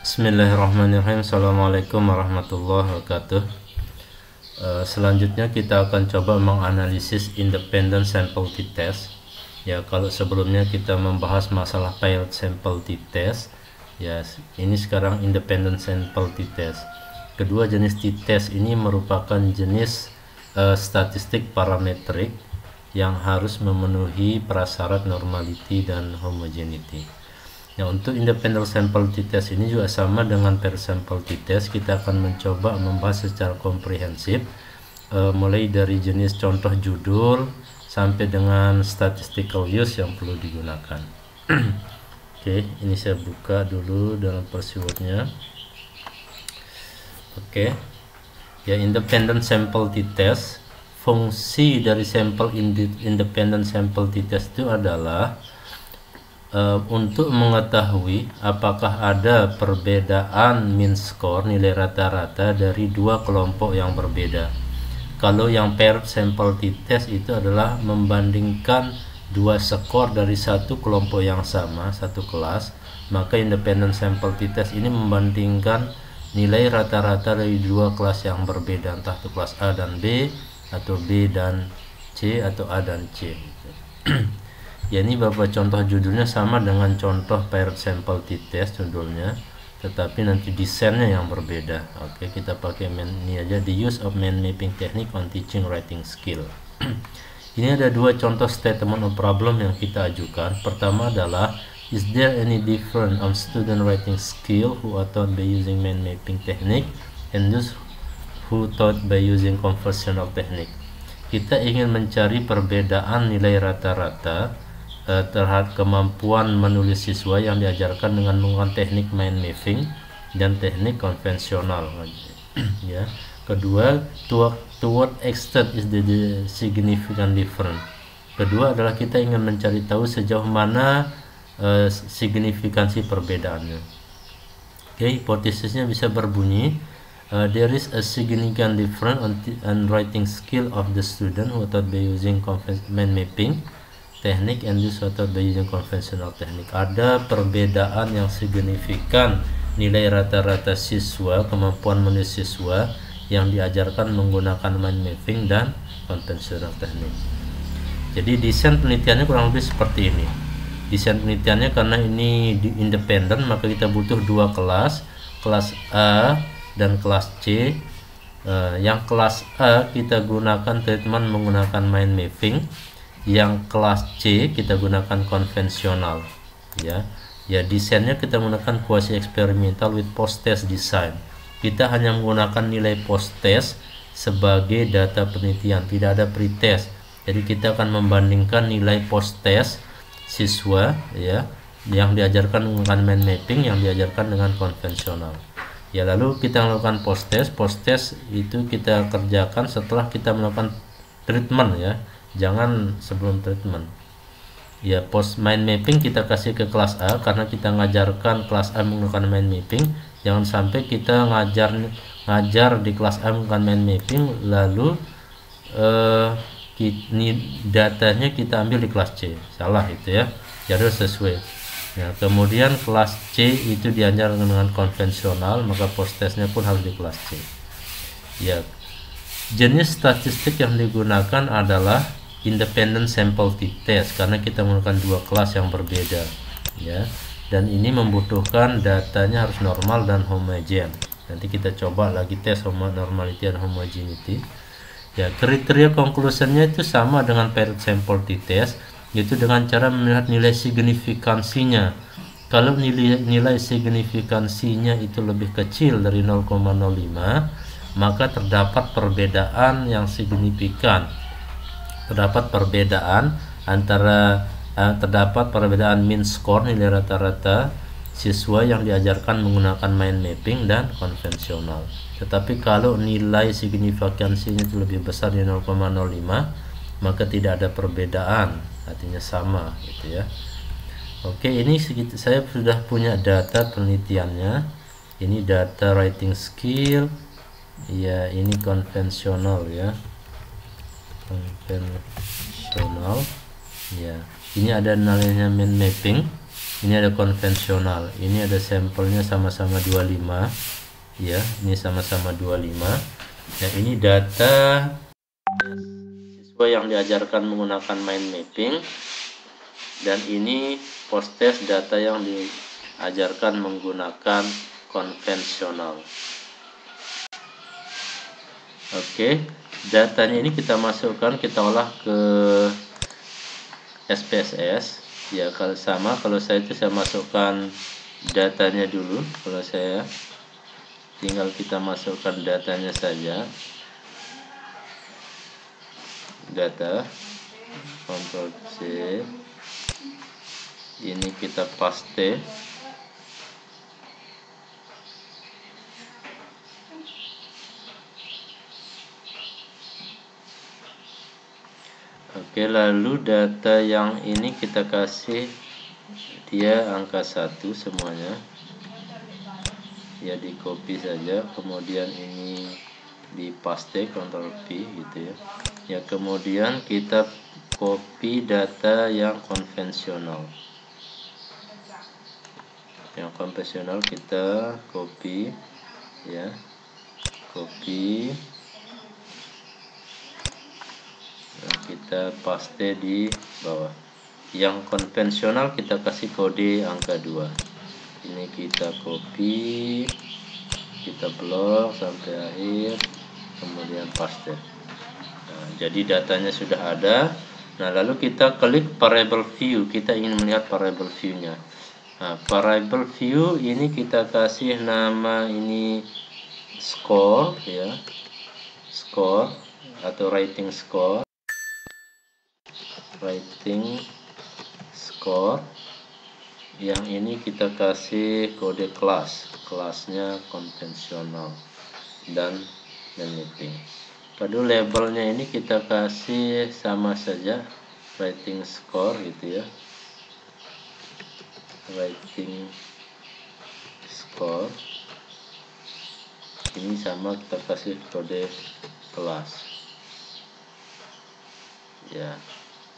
Bismillahirrahmanirrahim. Assalamualaikum warahmatullahi wabarakatuh. Selanjutnya kita akan coba menganalisis independent sample t-test. Ya, kalau sebelumnya kita membahas masalah paired sample t-test, ya ini sekarang independent sample t-test. Kedua jenis t-test ini merupakan jenis statistik parametrik yang harus memenuhi prasyarat normality dan homogeneity. Ya, untuk independent sample t-test ini juga sama dengan paired sample t-test. Kita akan mencoba membahas secara komprehensif, mulai dari jenis contoh judul sampai dengan statistical use yang perlu digunakan. Oke, ini saya buka dulu dalam Persiwordnya. Oke, ya, independent sample t-test, fungsi dari sampel independent sample t-test itu adalah untuk mengetahui apakah ada perbedaan mean score, nilai rata-rata dari dua kelompok yang berbeda. Kalau yang paired sample t-test itu adalah membandingkan dua skor dari satu kelompok yang sama, satu kelas, maka independent sample t-test ini membandingkan nilai rata-rata dari dua kelas yang berbeda, entah itu kelas A dan B, atau B dan C, atau A dan C. Ya, ini beberapa contoh judulnya sama dengan contoh paired sample t-test judulnya, tetapi nanti desainnya yang berbeda. Oke, kita pakai ini aja, the use of mind mapping technique on teaching writing skill. Ini ada dua contoh statement of problem yang kita ajukan. Pertama adalah, is there any difference on student writing skill who are taught by using mind mapping technique and those who taught by using conversational technique? Kita ingin mencari perbedaan nilai rata-rata terhadap kemampuan menulis siswa yang diajarkan dengan menggunakan teknik mind mapping dan teknik konvensional. Ya. Kedua, to what extent is the significant difference. Kedua adalah kita ingin mencari tahu sejauh mana signifikansi perbedaannya. Oke, hipotesisnya bisa berbunyi, there is a significant difference on writing skill of the student who taught by using mind mapping teknik and those who taught by using conventional teknik. Ada perbedaan yang signifikan nilai rata-rata siswa, kemampuan menulis siswa yang diajarkan menggunakan mind mapping dan conventional teknik. Jadi desain penelitiannya kurang lebih seperti ini. Desain penelitiannya, karena ini independen, maka kita butuh dua kelas A dan kelas C. Yang kelas A kita gunakan treatment menggunakan mind mapping, yang kelas C kita gunakan konvensional. Ya, desainnya kita menggunakan quasi experimental with post test design. Kita hanya menggunakan nilai post test sebagai data penelitian, tidak ada pretest. Jadi kita akan membandingkan nilai post test siswa, ya, yang diajarkan menggunakan mind mapping, yang diajarkan dengan konvensional. Ya, lalu kita melakukan post test. Post test itu kita kerjakan setelah kita melakukan treatment, ya, jangan sebelum treatment. Ya, post mind mapping kita kasih ke kelas A karena kita ngajarkan kelas A menggunakan mind mapping. Jangan sampai kita ngajar di kelas A menggunakan mind mapping, lalu datanya kita ambil di kelas C. Salah itu, ya. Jadi harus sesuai. Ya, kemudian kelas C itu diajarkan dengan konvensional, maka post testnya pun harus di kelas C. Ya, jenis statistik yang digunakan adalah independent sample t-test karena kita menggunakan dua kelas yang berbeda, ya, dan ini membutuhkan datanya harus normal dan homogen. Nanti kita coba lagi tes normality dan homogeneity. Ya, kriteria conclusionnya itu sama dengan paired sample t-test, yaitu dengan cara melihat nilai signifikansinya. Kalau nilai signifikansinya itu lebih kecil dari 0,05, maka terdapat perbedaan yang signifikan. Terdapat perbedaan terdapat perbedaan mean score, nilai rata-rata siswa yang diajarkan menggunakan mind mapping dan konvensional. Tetapi kalau nilai signifikansinya itu lebih besar dari 0,05, maka tidak ada perbedaan, artinya sama, gitu, ya. Oke, ini saya sudah punya data penelitiannya. Ini data writing skill. Ya, ini konvensional, ya, konvensional. Ya, ini ada nilainya mind mapping. ini ada konvensional, ini ada sampelnya sama-sama 25 ya, ini sama-sama 25. Nah, ini data siswa yang diajarkan menggunakan mind mapping, dan ini post test data yang diajarkan menggunakan konvensional. Oke, datanya ini kita masukkan, kita olah ke SPSS ya. Kalau saya itu saya masukkan datanya dulu. Kalau saya tinggal kita masukkan datanya saja, data, Ctrl C, ini kita paste. Oke, lalu data yang ini kita kasih dia angka 1 semuanya ya, di copy saja, kemudian ini di paste Ctrl V gitu ya. Ya, kemudian kita copy data yang konvensional. Yang konvensional kita copy ya, copy. Nah, kita paste di bawah. Yang konvensional kita kasih kode angka 2. Ini kita copy, kita blok sampai akhir, kemudian paste. Nah, jadi datanya sudah ada. Nah, lalu kita klik variable view. Kita ingin melihat variable view-nya. Nah, variable view ini kita kasih nama ini score ya, score atau rating score. Rating score yang ini kita kasih kode kelas, kelasnya konvensional dan mapping. Pada labelnya ini kita kasih sama saja, rating score gitu ya, rating score ini sama, kita kasih kode kelas ya.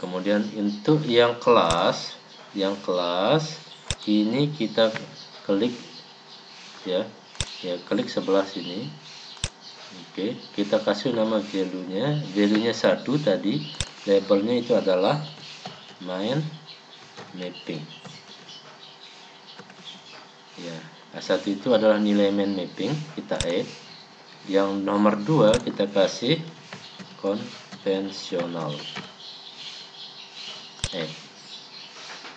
Kemudian untuk yang kelas ini kita klik ya, klik sebelah sini. Oke, kita kasih nama value-nya 1 tadi, labelnya itu adalah mind mapping ya. A1 itu adalah nilai mind mapping, kita add. Yang nomor 2 kita kasih konvensional.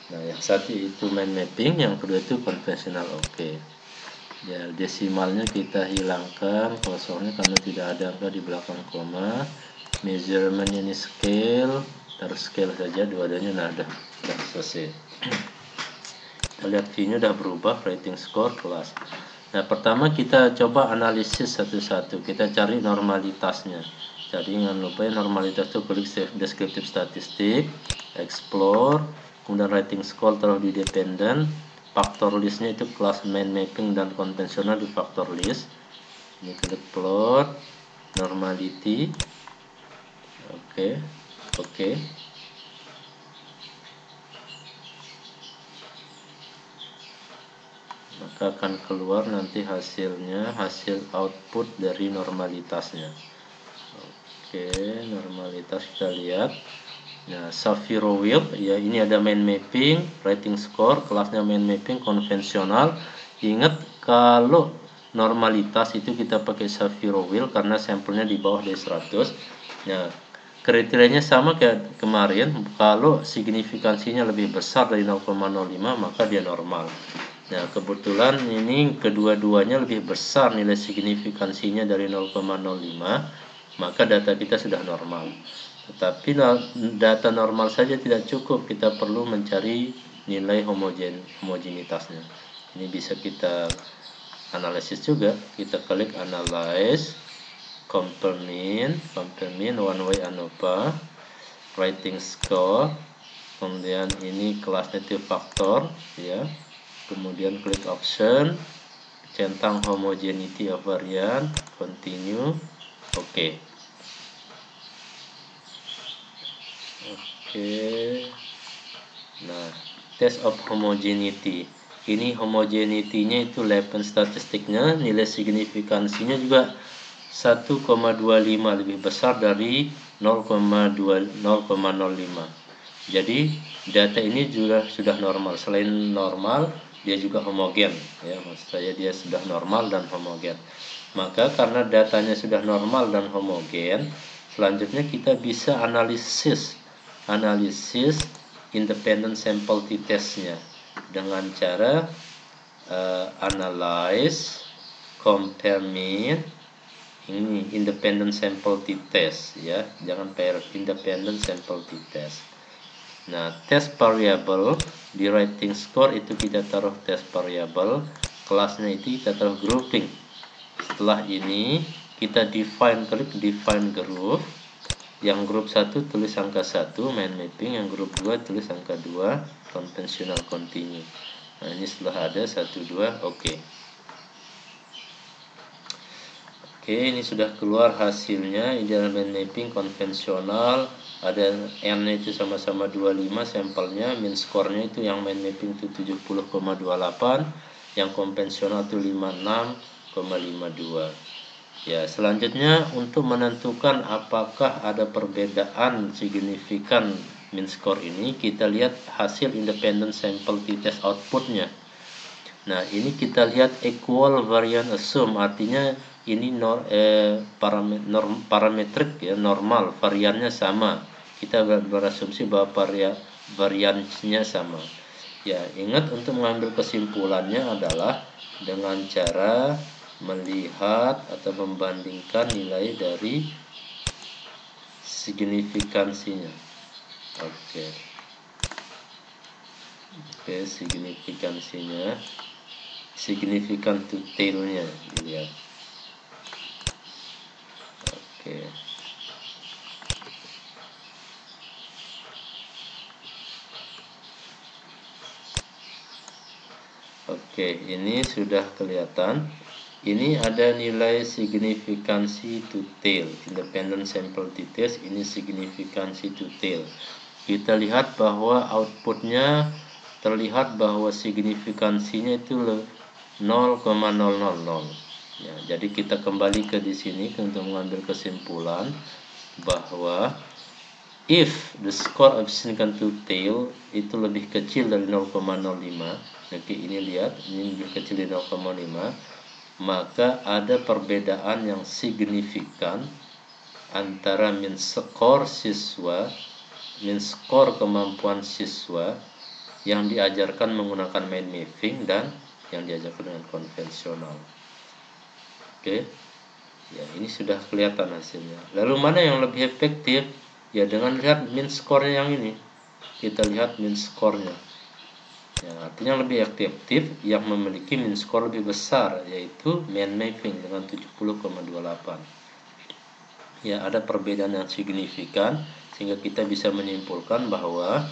Nah, yang satu itu mind mapping, yang kedua itu konvensional. Oke. Ya, desimalnya kita hilangkan kosongnya karena tidak ada angka di belakang koma. Measurement ini scale, terus scale saja dua-duanya. Nah, udah selesai. Kita lihat view-nya udah berubah, rating score kelas. Nah, pertama kita coba analisis satu-satu. Kita cari normalitasnya. Jadi jangan lupa ya, normalitas itu klik save descriptive statistik, explore, kemudian rating score taruh di dependent, faktor listnya itu kelas mind mapping dan konvensional di faktor list. Ini klik plot normality. Oke. Maka akan keluar nanti hasilnya, hasil output dari normalitasnya. Oke, normalitas kita lihat. Nah, Shapiro Wilk ya, ini ada mind mapping, rating score, kelasnya mind mapping konvensional. Ingat kalau normalitas itu kita pakai Shapiro Wilk karena sampelnya di bawah dari 100. Nah, kriterianya sama kayak kemarin, kalau signifikansinya lebih besar dari 0,05 maka dia normal. Nah, kebetulan ini kedua-duanya lebih besar nilai signifikansinya dari 0,05, maka data kita sudah normal. Tetapi data normal saja tidak cukup, kita perlu mencari nilai homogenitasnya. Ini bisa kita analisis juga. Kita klik analyze, compare mean one way ANOVA, rating score, kemudian ini kelasnya itu faktor ya. Kemudian klik option, centang homogeneity of variant, continue, oke. Nah, test of homogeneity. Ini homogeneity-nya itu Levens statistiknya, nilai signifikansinya juga 1,25, lebih besar dari 0,05. Jadi data ini juga sudah normal. Selain normal, dia juga homogen, ya, maksud saya dia sudah normal dan homogen. Maka karena datanya sudah normal dan homogen, selanjutnya kita bisa analisis independent sample t-testnya dengan cara analyze, compare mean, ini independent sample t-test, ya, jangan pair, independent sample t-test. Nah, test variable di rating score itu kita taruh test variable, kelasnya itu kita taruh grouping. Setelah ini kita klik define group. Yang grup 1 tulis angka 1 main mapping, yang grup 2 tulis angka 2 konvensional continue. Nah, ini setelah ada 1 2, oke. Oke, ini sudah keluar hasilnya. Ideal main mapping konvensional, ada n itu sama-sama 25 sampelnya, min skornya itu yang main mapping itu 70,28, yang konvensional itu 56,52. Ya, selanjutnya untuk menentukan apakah ada perbedaan signifikan min score ini, kita lihat hasil independent sample t-test outputnya. Nah, ini kita lihat equal variance assume, artinya ini parametrik, ya, normal, variannya sama. Kita berasumsi bahwa variannya sama. Ya, ingat untuk mengambil kesimpulannya adalah dengan cara melihat atau membandingkan nilai dari signifikansinya. Oke, signifikansinya, signifikan to tailnya dilihat. Oke, ini sudah kelihatan. Ini ada nilai signifikansi to tail, independent sample t-test, ini signifikansi to tail. Kita lihat bahwa outputnya terlihat bahwa signifikansinya itu 0,000. Ya, jadi kita kembali ke di sini untuk mengambil kesimpulan bahwa if the score of significant to tail itu lebih kecil dari 0,05, oke, ini lihat, ini lebih kecil dari 0,5, maka ada perbedaan yang signifikan antara min skor kemampuan siswa yang diajarkan menggunakan mind mapping dan yang diajarkan dengan konvensional. Oke. Ya, ini sudah kelihatan hasilnya. Lalu mana yang lebih efektif? Ya, dengan lihat min skornya yang ini. Kita lihat min skornya. Ya, artinya lebih efektif yang memiliki min skor lebih besar, yaitu mind mapping dengan 70,28. Ya, ada perbedaan yang signifikan sehingga kita bisa menyimpulkan bahwa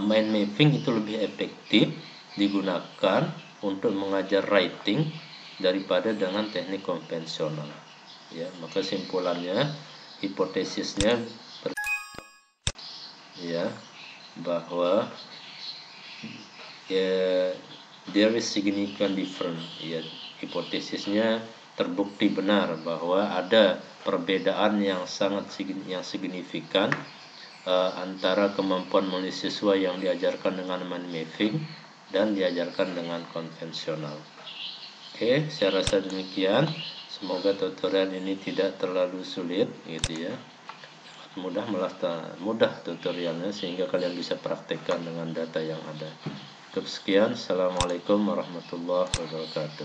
mind mapping itu lebih efektif digunakan untuk mengajar writing daripada dengan teknik konvensional. Ya, maka simpulannya, hipotesisnya ya, bahwa there is significant difference, ya, hipotesisnya terbukti benar bahwa ada perbedaan yang sangat signifikan antara kemampuan menulis siswa yang diajarkan dengan mind mapping dan diajarkan dengan konvensional. Oke, saya rasa demikian. Semoga tutorial ini tidak terlalu sulit, gitu ya. Mudah tutorialnya sehingga kalian bisa praktekkan dengan data yang ada. Cukup sekian. Assalamualaikum warahmatullahi wabarakatuh.